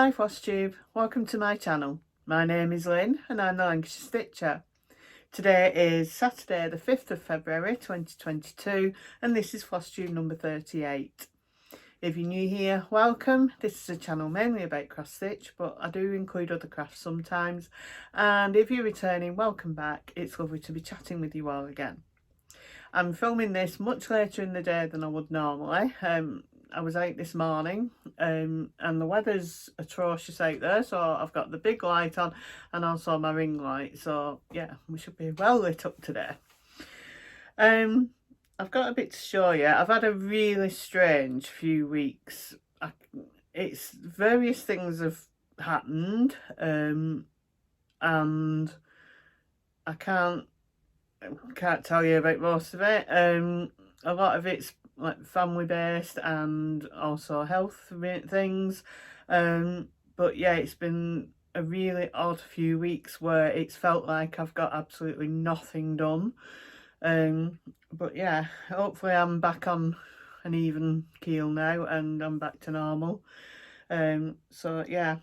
Hi Flosstube, welcome to my channel. My name is Lynn and I'm the Lancashire Stitcher. Today is Saturday the 5th of February 2022 and this is Flosstube number 38. If you're new here, welcome. This is a channel mainly about cross stitch, but I do include other crafts sometimes. And if you're returning, welcome back. It's lovely to be chatting with you all again. I'm filming this much later in the day than I would normally. I was out this morning and the weather's atrocious out there, so I've got the big light on and also my ring light, so yeah, we should be well lit up today. I've got a bit to show you. I've had a really strange few weeks. It's various things have happened and I can't tell you about most of it. A lot of it's like family based and also health things, but yeah, it's been a really odd few weeks where it's felt like I've got absolutely nothing done, but yeah, hopefully I'm back on an even keel now and I'm back to normal. So yeah,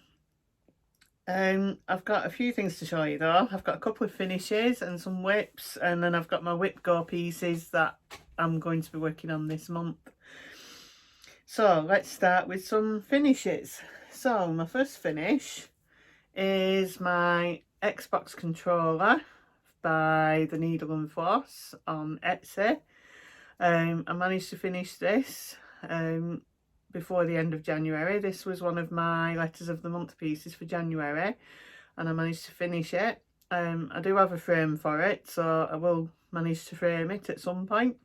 I've got a few things to show you though. I've got a couple of finishes and some whips, and then I've got my WIPGO pieces that I'm going to be working on this month. So let's start with some finishes. So my first finish is my Xbox controller by the Needle and Floss on Etsy. I managed to finish this before the end of January. This was one of my letters of the month pieces for January and I managed to finish it. I do have a frame for it, so I will manage to frame it at some point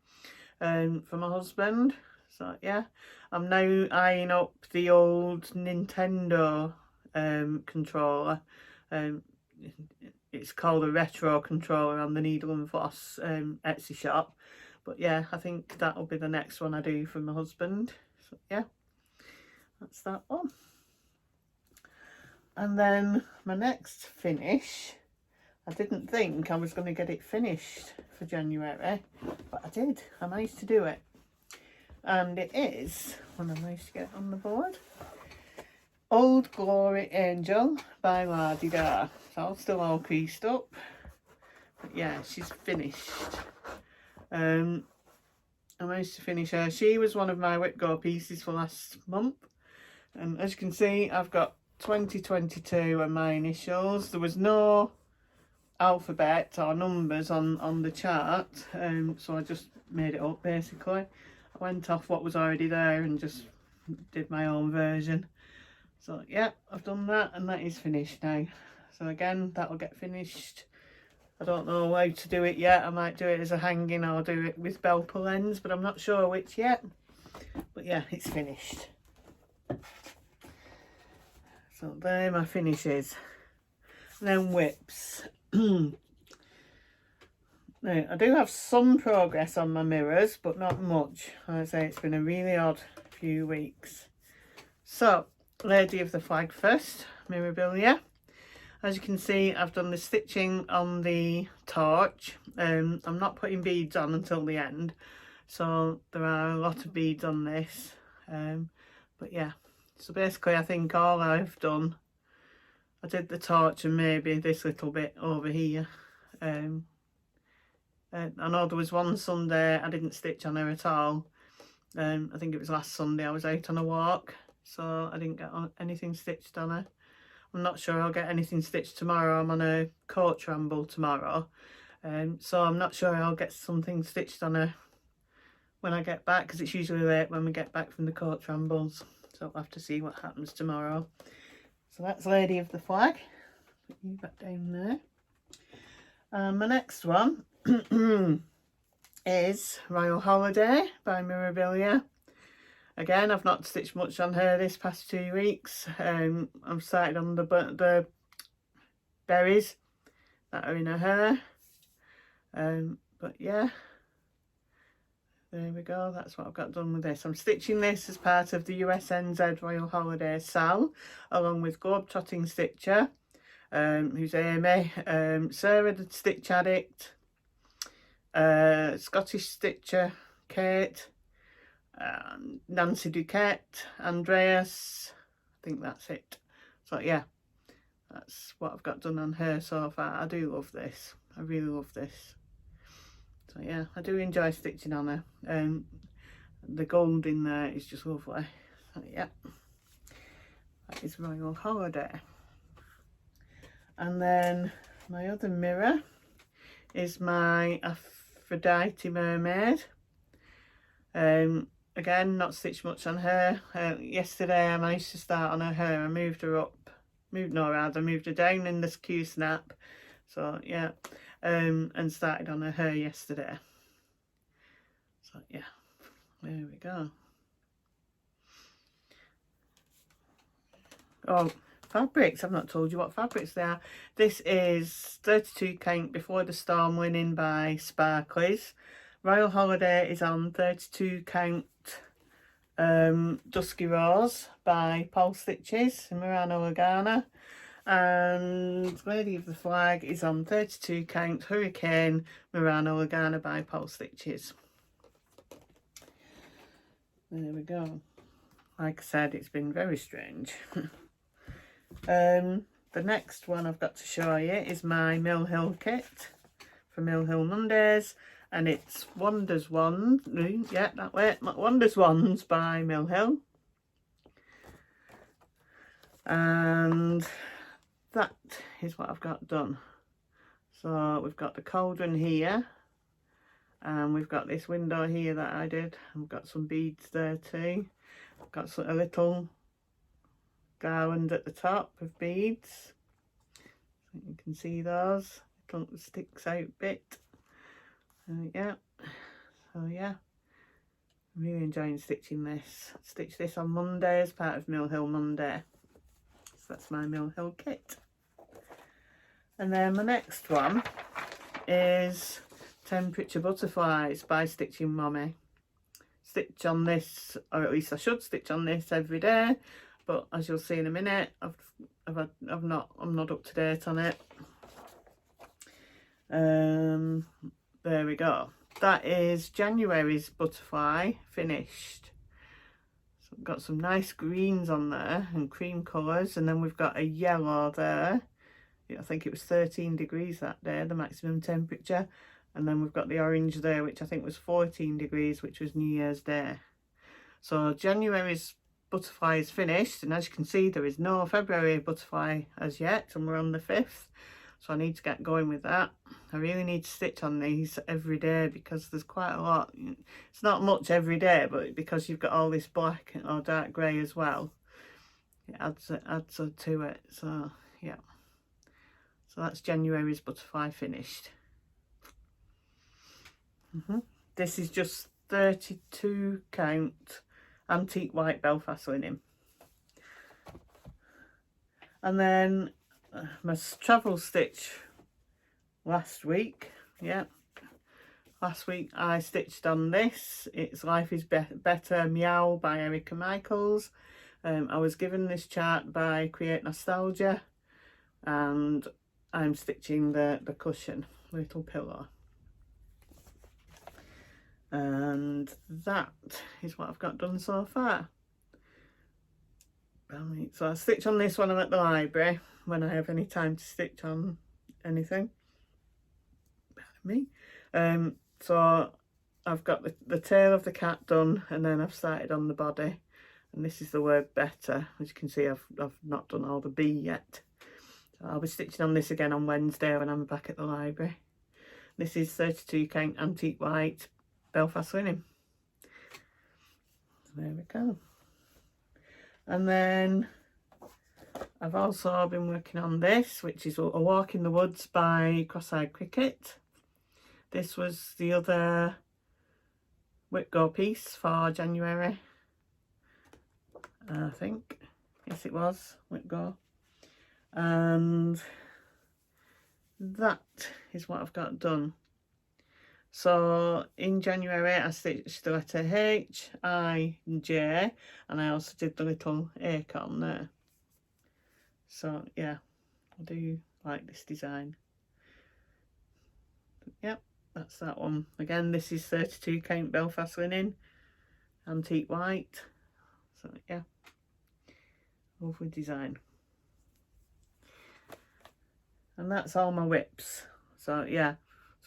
for my husband. So yeah, I'm now eyeing up the old Nintendo controller. It's called a retro controller on the Needle and Floss Etsy shop, but yeah, I think that'll be the next one I do for my husband. So yeah, that's that one. And then my next finish, I didn't think I was going to get it finished for January, but I did. I managed to do it. And it is, when I managed to get it on the board, Old Glory Angel by Wanda. It's all still all creased up, but yeah, she's finished. I managed to finish her. She was one of my WIPGO pieces for last month, and as you can see, I've got 2022 and my initials. There was no alphabet or numbers on the chart, so I just made it up basically. I went off what was already there and just did my own version. So yeah, I've done that and that is finished now. So again, that'll get finished. I don't know how to do it yet. I might do it as a hanging or do it with bell pull ends, but I'm not sure which yet. But yeah, it's finished. So there are my finishes. And then whips. Now, I do have some progress on my mirrors, but not much. Like I say, it's been a really odd few weeks. So, Lady of the Flag first, Mirabilia. As you can see, I've done the stitching on the torch. I'm not putting beads on until the end, so there are a lot of beads on this. But yeah, so basically I think all I've done, I did the torch and maybe this little bit over here. I know there was one Sunday I didn't stitch on her at all. I think it was last Sunday I was out on a walk, so I didn't get anything stitched on her. I'm not sure I'll get anything stitched tomorrow. I'm on a coach ramble tomorrow, so I'm not sure I'll get something stitched on her when I get back, because it's usually late when we get back from the coach rambles, so I'll have to see what happens tomorrow. So that's Lady of the Flag. Put you back down there. My next one is Royal Holiday by Mirabilia. Again, I've not stitched much on her this past 2 weeks. I've started on the berries that are in her hair. But yeah, there we go. That's what I've got done with this. I'm stitching this as part of the USNZ Royal Holiday SAL, along with Globetrotting Stitcher, who's Amy, Sarah the Stitch Addict, Scottish Stitcher Kate, Nancy Duquette, Andreas, I think that's it, So yeah, that's what I've got done on her so far. I do love this. I really love this. So yeah, I do enjoy stitching on her. The gold in there is just lovely. So yeah, that is Royal Holiday. And then my other mirror is my Aphrodite Mermaid. Again, not stitched much on her. Yesterday I managed to start on her hair. I moved her up, I moved her down in this Q snap. So yeah, and started on her hair yesterday. So yeah, there we go. Oh, fabrics, I've not told you what fabrics they are. This is 32 count Before the Storm Linen by Sparklies. Royal Holiday is on 32 count Dusky Rose by Paul Stitches and Murano Lagana. And Lady of the Flag is on 32 count Hurricane Murano Lagana by Paul Stitches. There we go. Like I said, it's been very strange. The next one I've got to show you is my Mill Hill kit for Mill Hill Mondays, and it's Wanda's Wands. Yeah, that way. Wanda's Wands by Mill Hill. And that is what I've got done. So we've got the cauldron here, and we've got this window here that I did. I've got some beads there too. I've got a little garland at the top of beads. So you can see those. Little sticks out bit. Yeah. So yeah, I'm really enjoying stitching this. I stitched this on Monday as part of Mill Hill Monday. So that's my Mill Hill kit. And then my next one is Temperature Butterflies by Stitching Mommy. Stitch on this, or at least I should stitch on this every day, but as you'll see in a minute, I'm not up to date on it. There we go. That is January's butterfly finished. So we've got some nice greens on there and cream colours, and then we've got a yellow there. I think it was 13 degrees that day, the maximum temperature. And then we've got the orange there, which I think was 14 degrees, which was New Year's Day. So January's butterfly is finished, and as you can see, there is no February butterfly as yet, and we're on the 5th. So I need to get going with that. I really need to stitch on these every day because there's quite a lot. It's not much every day, but because you've got all this black or dark grey as well, it adds to it. So yeah. So that's January's butterfly finished. This is just 32 count antique white Belfast linen. And then my travel stitch last week. Yeah, last week I stitched on this. It's Life is Better Meow by Erica Michaels. I was given this chart by Create Nostalgia, and I'm stitching the cushion, little pillow. And that is what I've got done so far. Right, so I stitch on this when I'm at the library, when I have any time to stitch on anything. Pardon me. So I've got the tail of the cat done, and then I've started on the body, and this is the word better. As you can see, I've not done all the B yet. So I'll be stitching on this again on Wednesday when I'm back at the library. This is 32 count antique white Belfast linen. So there we go. And then I've also been working on this, which is A Walk in the Woods by Cross-Eyed Cricket. This was the other WIPGO piece for January, I think. Yes, it was WIPGO. And that is what I've got done. So in January I stitched the letter H, I, and J, and I also did the little acorn there. So yeah, I do like this design. Yep, that's that one. Again, this is 32 count Belfast linen, antique white. So yeah, lovely design. And that's all my whips. So yeah,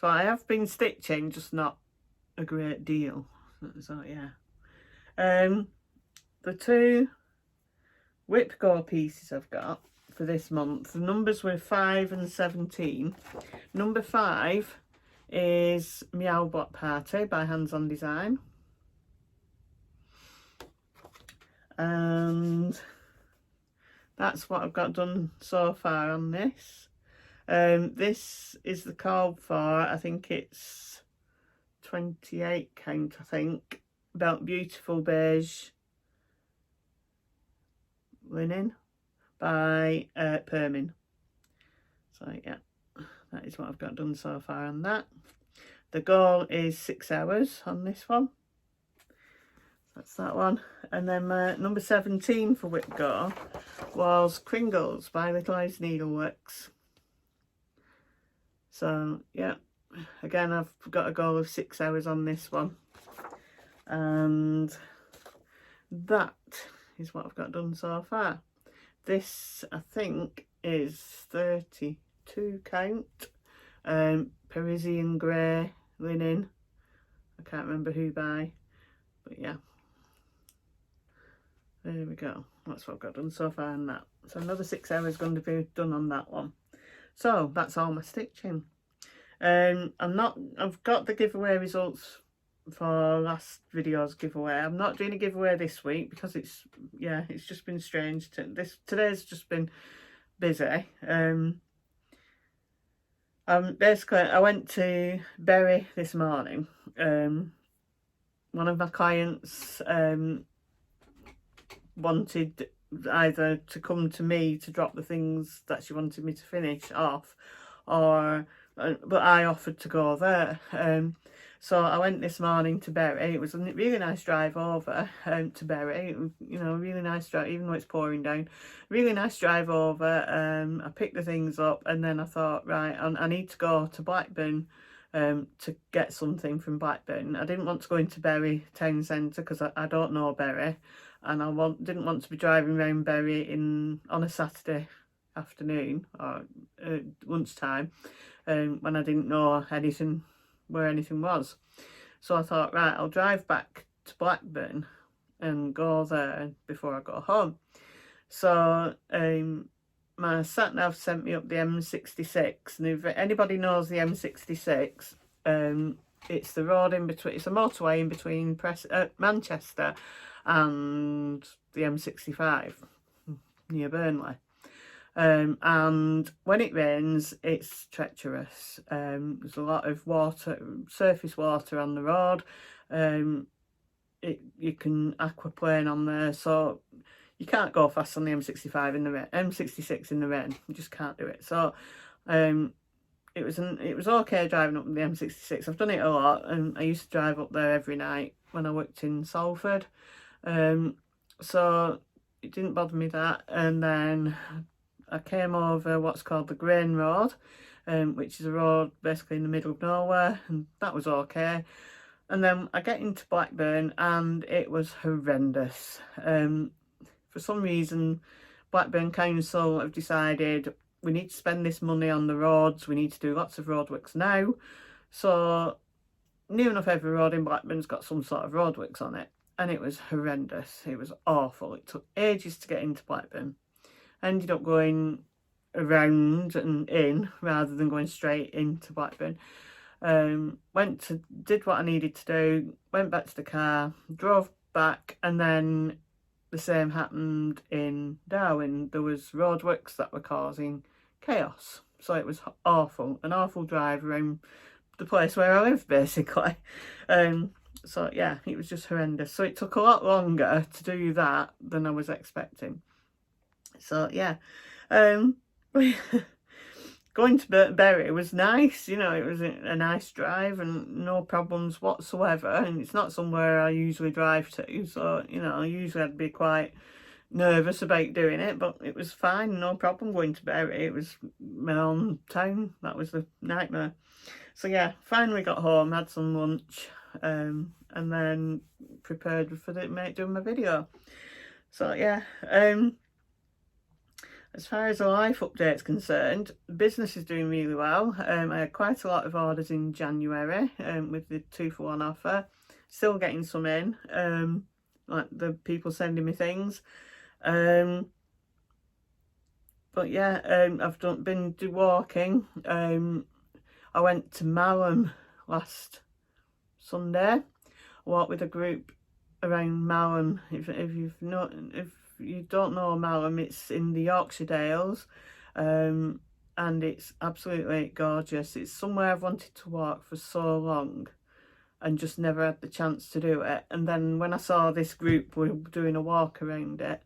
so I have been stitching, just not a great deal. So yeah, the 2 WIPGO pieces I've got for this month, the numbers were 5 and 17. Number 5 is Meow Block Party by Hands On Design, and that's what I've got done so far on this. This is the card for, I think it's 28 count, I think, about beautiful beige linen by Permin. So yeah, that is what I've got done so far on that. The goal is 6 hours on this one. That's that one. And then number 17 for WIPGO was Kringles by Little Eyes Needleworks. So yeah, again, I've got a goal of 6 hours on this one, and that is what I've got done so far. This, I think, is 32 count, Parisian grey linen. I can't remember who by, but yeah, there we go. That's what I've got done so far on that. So another 6 hours going to be done on that one. So that's all my stitching. I've got the giveaway results for last video's giveaway. I'm not doing a giveaway this week because it's just been strange. Today's just been busy. Basically, I went to Bury this morning. One of my clients wanted either to come to me to drop the things that she wanted me to finish off, or but I offered to go there. So I went this morning to Bury. It was a really nice drive over to Bury. You know, really nice drive, even though it's pouring down. Really nice drive over. I picked the things up, and then I thought, right, I need to go to Blackburn to get something from Blackburn. I didn't want to go into Bury town centre because I don't know Bury, and I didn't want to be driving around Bury on a Saturday afternoon or lunchtime when I didn't know anything where anything was. So I thought, right, I'll drive back to Blackburn and go there before I go home. So my sat nav sent me up the M66, and if anybody knows the M66, it's the road in between, it's a motorway in between Manchester and the M65 near Burnley. And when it rains, it's treacherous. There's a lot of water, surface water on the road. You can aquaplane on there, so you can't go fast on the M65 in the rain, M66 in the rain. You just can't do it. So it was okay driving up the M66. I've done it a lot, and I used to drive up there every night when I worked in Salford. So it didn't bother me that. And then I came over what's called the Grain Road, which is a road basically in the middle of nowhere, and that was okay. And then I get into Blackburn, and it was horrendous. For some reason, Blackburn Council have decided we need to spend this money on the roads, we need to do lots of roadworks now. So near enough every road in Blackburn's got some sort of roadworks on it, and it was horrendous. It was awful. It took ages to get into Blackburn. I ended up going around and in rather than going straight into Blackburn. Did what I needed to do, went back to the car, drove back, and then the same happened in Darwin. There was roadworks that were causing chaos. So it was awful, an awful drive around the place where I live, basically. So yeah, it was just horrendous. So it took a lot longer to do that than I was expecting. So yeah, going to Bury was nice. You know, it was a nice drive and no problems whatsoever. And it's not somewhere I usually drive to, so you know, usually I'd be quite nervous about doing it, but it was fine, no problem going to Bury. It was my own town. That was the nightmare. So yeah, finally got home, had some lunch, and then prepared for doing my video. So yeah, As far as the life update's concerned, the business is doing really well. I had quite a lot of orders in January with the 2-for-1 offer. Still getting some in, like the people sending me things. But yeah, I've been walking. I went to Meow last Sunday. I walked with a group around Meow. If you don't know Meow, it's in the Yorkshire Dales, and it's absolutely gorgeous. It's somewhere I've wanted to walk for so long and just never had the chance to do it. And then when I saw this group were doing a walk around it,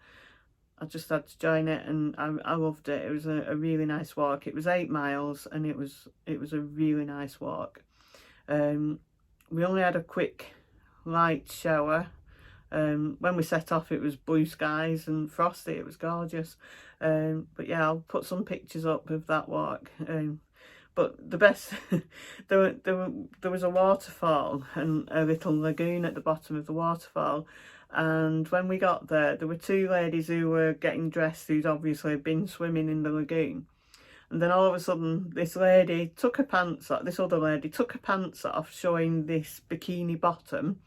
I just had to join it, and I loved it. It was a really nice walk. It was 8 miles, and it was a really nice walk. We only had a quick light shower. When we set off, it was blue skies and frosty. It was gorgeous. But yeah, I'll put some pictures up of that walk. But the best, there was a waterfall and a little lagoon at the bottom of the waterfall. And when we got there were 2 ladies who were getting dressed, who'd obviously been swimming in the lagoon. And then all of a sudden, this lady took her pants off, this other lady took her pants off, showing this bikini bottom.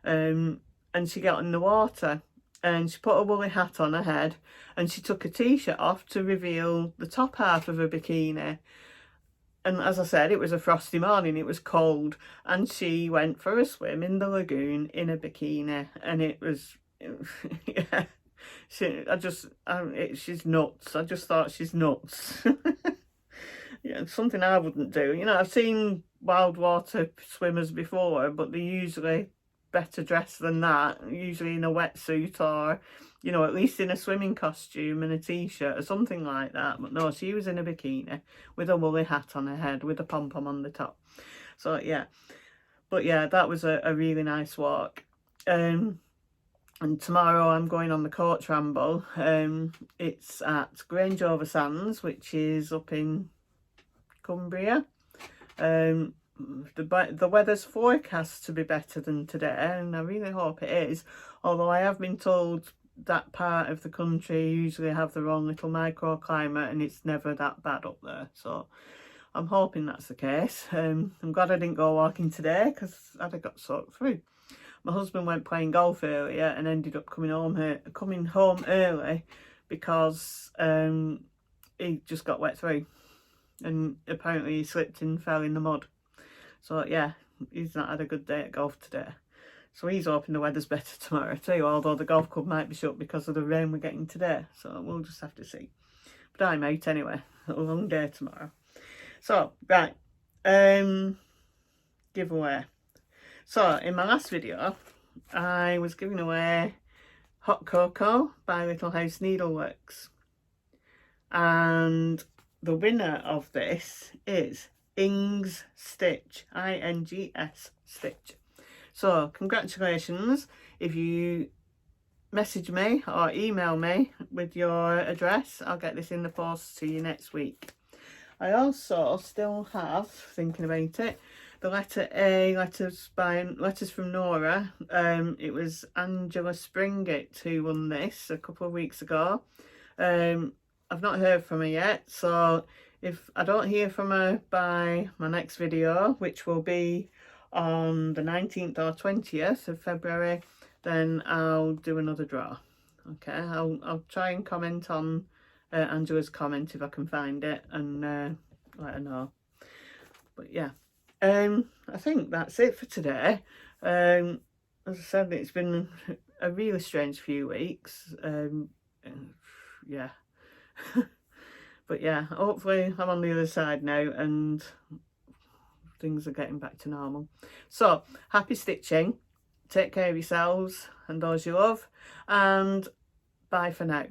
And she got in the water, and she put a woolly hat on her head, and she took a t-shirt off to reveal the top half of her bikini. And as I said, it was a frosty morning, it was cold, and she went for a swim in the lagoon in a bikini, and it was, yeah, she's nuts. I just thought she's nuts. Yeah, something I wouldn't do. You know, I've seen wild water swimmers before, but they're usually better dressed than that, usually in a wetsuit, or, you know, at least in a swimming costume and a t-shirt or something like that. But no, she was in a bikini with a woolly hat on her head with a pom-pom on the top. So yeah, but yeah, that was a really nice walk. And tomorrow I'm going on the coach ramble. It's at Grange-over-Sands, which is up in Cumbria. The weather's forecast to be better than today, and I really hope it is, although I have been told that part of the country usually have their own little microclimate and it's never that bad up there, so I'm hoping that's the case. I'm glad I didn't go walking today because I'd have got soaked through. My husband went playing golf earlier and ended up coming home early because he just got wet through, and apparently he slipped and fell in the mud. So yeah, he's not had a good day at golf today. So he's hoping the weather's better tomorrow too, although the golf club might be shut because of the rain we're getting today. So we'll just have to see. But I'm out anyway. A long day tomorrow. So, right. Giveaway. So, in my last video, I was giving away Hot Cocoa by Little House Needleworks. And the winner of this is Ings Stitch, I-N-G-S Stitch. So congratulations. If you message me or email me with your address, I'll get this in the post to you next week. I also still have, thinking about it, the letter A, letters from Nora. It was Angela Springett who won this a couple of weeks ago. I've not heard from her yet, so if I don't hear from her by my next video, which will be on the 19th or 20th of February, then I'll do another draw. Okay, I'll try and comment on Angela's comment if I can find it, and let her know. But yeah, I think that's it for today. As I said, it's been a really strange few weeks. Yeah. But yeah, hopefully I'm on the other side now and things are getting back to normal. So, happy stitching, take care of yourselves and those you love, and bye for now.